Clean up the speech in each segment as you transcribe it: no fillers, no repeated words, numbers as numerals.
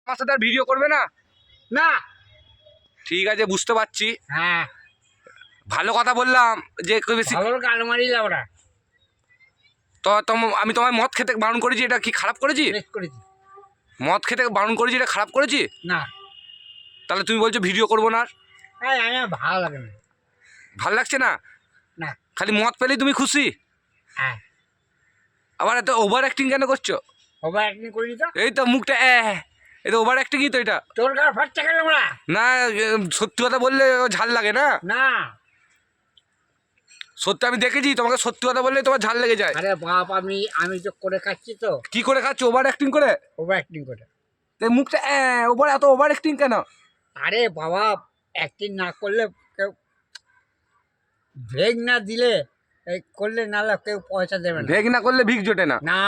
আমার সাথে আর ভিডিও করবে না? না ঠিক আছে, বুঝতে পারছি। হ্যাঁ ভালো কথা বললাম যে বেশি ভালো গাল মারিলা ওরা তো আমি তোমায় মদ খেতে বারণ করেছি, এটা কি খারাপ করেছি? বেশ করেছি মদ খেতে বারণ করেছি, এটা খারাপ করেছি? না তাহলে তুমি বলছো ভিডিও করবো না? এই আমার ভালো লাগে না ভালো লাগছে না? না খালি মদ পেলেই তুমি খুশি? হ্যাঁ আবার এত ওভার অ্যাক্টিং কেন করছো? ওভার অ্যাক্টিং করিনি তো এই তো মুখটা এই তো ওভার অ্যাক্টিংই তো এটা। তোর গাল ফাটছে কেন ওরা না, সত্যি কথা বললে ঝাল লাগে না? না সত্যি আমি দেখেছি, তোমাকে সত্যি কথা বললে তোমার ঝাল লেগে যায়। আরে বাপ আমি তো করে খাচ্ছি তো কি করে খাচ্ছো ওভার অ্যাক্টিং করে? ওভার অ্যাক্টিং করে তো মুখটা এত ওভার অ্যাক্টিং কেন? আরে বাবা অ্যাক্টিং না করলে কেউ ব্রেক না দিলে এই করলে নাহলে কেউ পয়সা দেবে না ভেগ না করলে ভিক জোটে না। না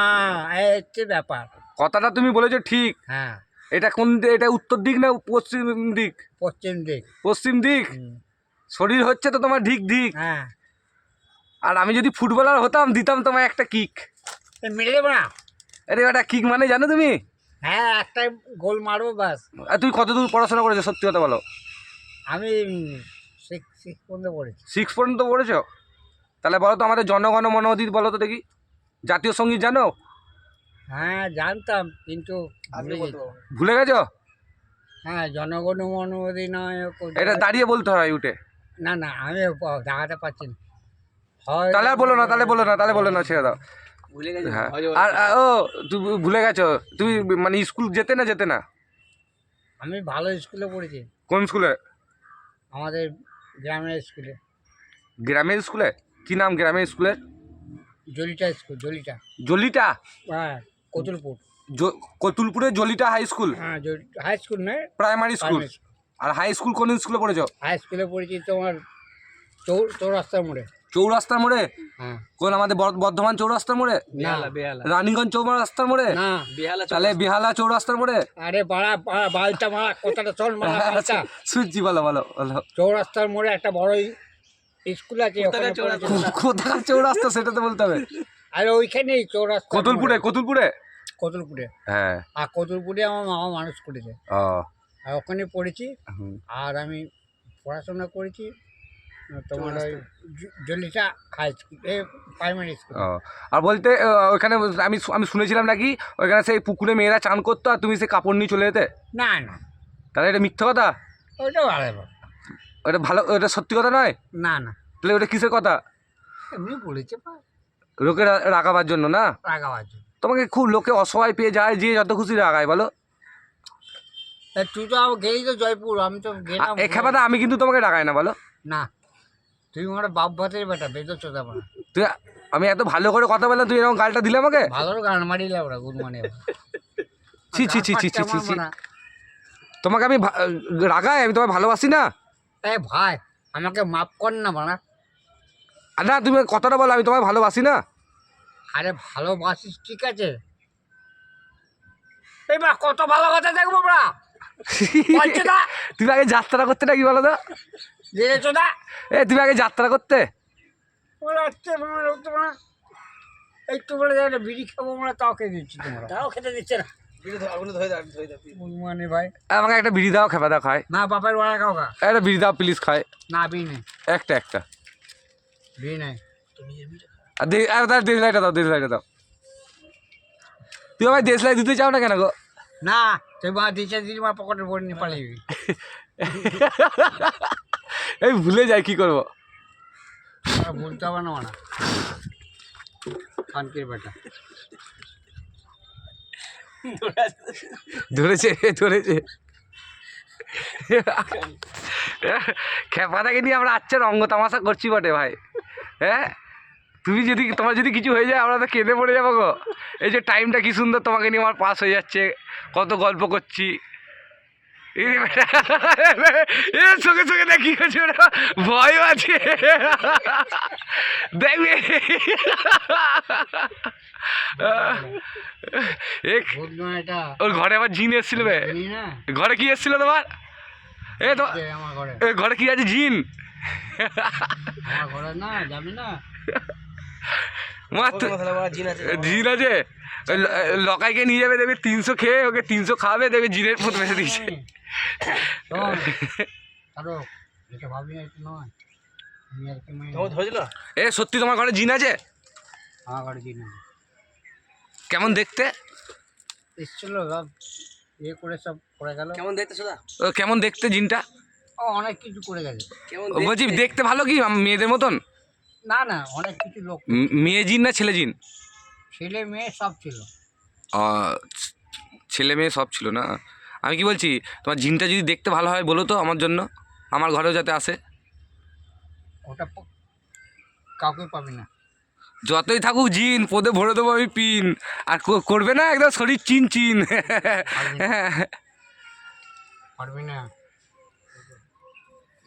এই হচ্ছে ব্যাপার কথাটা তুমি বলেছো ঠিক। হ্যাঁ এটা এটা উত্তর দিক না পশ্চিম দিক? পশ্চিম দিক পশ্চিম দিক। শরীর হচ্ছে তো তোমার ঢিক ঢিক। হ্যাঁ আর আমি যদি ফুটবলার হতাম দিতাম তোমায় একটা কিক। মেরে দেবো না আরে ওটা কিক মানে জানো তুমি? হ্যাঁ একটা গোল মারবো বাস আর তুমি কতদূর পড়াশোনা করেছো সত্যি কথা বলো? আমি সিক্স পর্যন্ত পড়েছি 6 পর্যন্ত পড়েছো? তাহলে বলো তো আমাদের জনগণ মন অধীর বলো তো দেখি, জাতীয় সঙ্গীত জানো? হ্যাঁ জানতাম কিন্তু ভুলে গেছো? হ্যাঁ জনগণ মন অধিনায়ক এটা দাঁড়িয়ে বলতে হয় উঠে। না না আমি দেখাতে পারছি না হয় তাহলে আর বলো না, তাহলে বলো না, ছেড়ে দাও। ভুলে গেছি হ্যাঁ আর তুমি ভুলে গেছো, তুমি মানে স্কুল যেতে না? আমি ভালো স্কুলে পড়েছি কোন স্কুলে? আমাদের গ্রামের স্কুলে গ্রামের স্কুলে? কি নাম গ্রামের স্কুলের? জলিটা স্কুল জলিটা জলিটা? হ্যাঁ কতুলপুর কতুলপুরে জলিটা হাই স্কুল? হ্যাঁ হাই স্কুল নয় প্রাইমারি স্কুল। আর হাই স্কুল কোন স্কুলে পড়েছো? হাই স্কুলে পড়েছি তোমার চৌরাস্তার মোড়ে চৌরাস্তার মোড়ে? হ্যাঁ কোন আমাদের বর্ধমান চৌরাস্তার মোড়ে? না রানীগঞ্জ চৌরাস্তার মোড়ে? না তাহলে বেহালা চৌরাস্তার মোড়ে? আরে বাড়িটা মারা কথাটা চল মারা বাড়িটা শুনছি, বলো বলো বলো। চৌরাস্তার মোড়ে একটা বড় স্কুল আছে ওখানে পড়েছি। কোথাকার চৌরাস্তা সেটা তো বলতে হবে। আরে ওইখানেই চৌরাস্তা কতুলপুরে? কতুলপুরে হ্যাঁ। আর কতুলপুরে আমার মামা মানুষ করেছে ও আর ওখানে পড়েছি আর আমি পড়াশোনা করেছি তোমার ওই জলিটা হাই স্কুল প্রাইমারি স্কুল আর বলতে ওইখানে আমি শুনেছিলাম নাকি ওইখানে সেই পুকুরে মেয়েরা চান করতো আর তুমি সেই কাপড় নিয়ে চলে যেতে? না না তাহলে এটা মিথ্যা কথা? ওইটা ভালো ওটা ভালো, ওটা সত্যি কথা নয়? না না তাহলে ওটা কিসের কথা? এমনি বলেছে লোকে রাগাবার জন্য না? রাগাবার জন্য তোমাকে খুব লোকে অসহায় পেয়ে যায়, যে যত খুশি রাগায় বলো। তুই তো গেলি তো জয়পুর আমি তো গেলাম খেপাটা আমি কিন্তু তোমাকে রাগাই না বলো। না তুই আমার বাপ ভাতের বেটা বেদর চোদা পড়া তুই আমি এত ভালো করে কথা বললাম, তুই এরকম গালটা দিলে আমাকে? ভালো গান মারিলে ওরা গুড মানে ছি ছি ছি ছি ছি ছি ছি। তোমাকে আমি রাগাই? আমি তোমায় ভালোবাসি না? এই ভাই আমাকে মাফ কর না বাড়া না তুমি কথাটা বলো, আমি তোমায় ভালোবাসি না? আরে ভালোবাসিস ঠিক আছে এবার কত ভালো কথা দেখবো বড়া তুমি আগে যাত্রা করতে নাকি বলো তো? চোদা তুমি আগে যাত্রা করতে? একটু বলে একটা বিড়ি খাবো আমরা তাও খেতে দিচ্ছি তোমরা তাও খেতে দিচ্ছে না মানে ভাই আমাকে একটা বিড়ি দাও, খেপা দাও খায় না বাপের বাড়া খাও গা একটা বিড়ি দাও প্লিজ, খায় না বিড়ি নেই একটা বিড়ি নেই আর দেশলাইটা দাও, দেশলাইটা দাও। তুই আমায় দেশলাই দিতে চাও না কেন গো? না তুই মা দিচ্ছে দিদি মা পকেটে ভরে নিয়ে পালিয়ে এই ভুলে যাই কি করবো? বলতে হবে না না খানকির বেটা ধরেছে খেপাটাকে নিয়ে আমরা আচ্ছা রঙ্গ তামাশা করছি বটে ভাই। হ্যাঁ তোমার যদি কিছু হয়ে যায় আমরা তো কেঁদে পড়ে যাবো গো। এই যে টাইমটা কি সুন্দর তোমাকে নিয়ে আমার পাস হয়ে যাচ্ছে, কত গল্প করছি। চোখে দেখি ভয় আছে দেখবে। ওর ঘরে আবার জিন এসেছিল, ঘরে কি এসেছিল তোমার? ঘরে কি আছে? জিন না যাবি না জিন আছে? ওই লকাইকে নিয়ে যাবে, দেখবে 300 খেয়ে ওকে 300 খাওয়াবে, দেখবে জিনের ফুট মেসে দিয়েছে। এটা ভাবি না, এটা নয়। আমি আর কি মানে এ সত্যি তোমার ঘরে জিন আছে? আমার ঘরে দিন কেমন দেখতে? এসছিল সব করে সব করে গেল। ও কেমন দেখতে জিনটা? ও অনেক কিছু করে গেছে। ও বলছি দেখতে ভালো কি মেয়েদের মতন? না না, অনেক কিছু লোক, মেয়ে জিন না ছেলে জিন? ছেলে মেয়ে সব ছিল। ছেলে মেয়ে সব ছিল না। আমি কি বলছি, তোমার জিনটা যদি দেখতে ভালো হয় বলো তো আমার জন্য, আমার ঘরেও যাতে আসে। ওটা কাউকে পাবি না। যতই থাকুক জিন, পদে ভরে দেবো আমি পিন। আর করবে না একদম শরীর চিন চিন। পারবি না,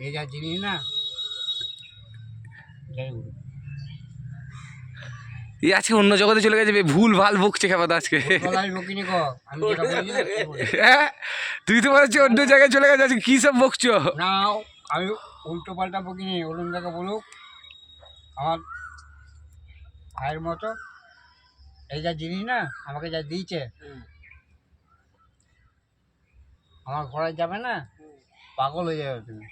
এই যা জিনিস না, যাই বলুন। এই আজকে অন্য জগতে চলে গেছে, ভুল ভাল বকছে খাবার আজকে। গলায় বকিনি গো, আমি যেটা বলি না, সেটা বলি। হ্যাঁ, তুই তো বলছি অন্য জায়গায় চলে গেছে, আজকে কী সব বকছো? না, আমি উল্টো পাল্টা বকিনি। অরুণ দাকে বলুক, আমার ভাইয়ের মতো এই যা জিনিস না আমাকে যা দিয়েছে, আমার ঘরে যাবে না, পাগল হয়ে যাবে তুমি।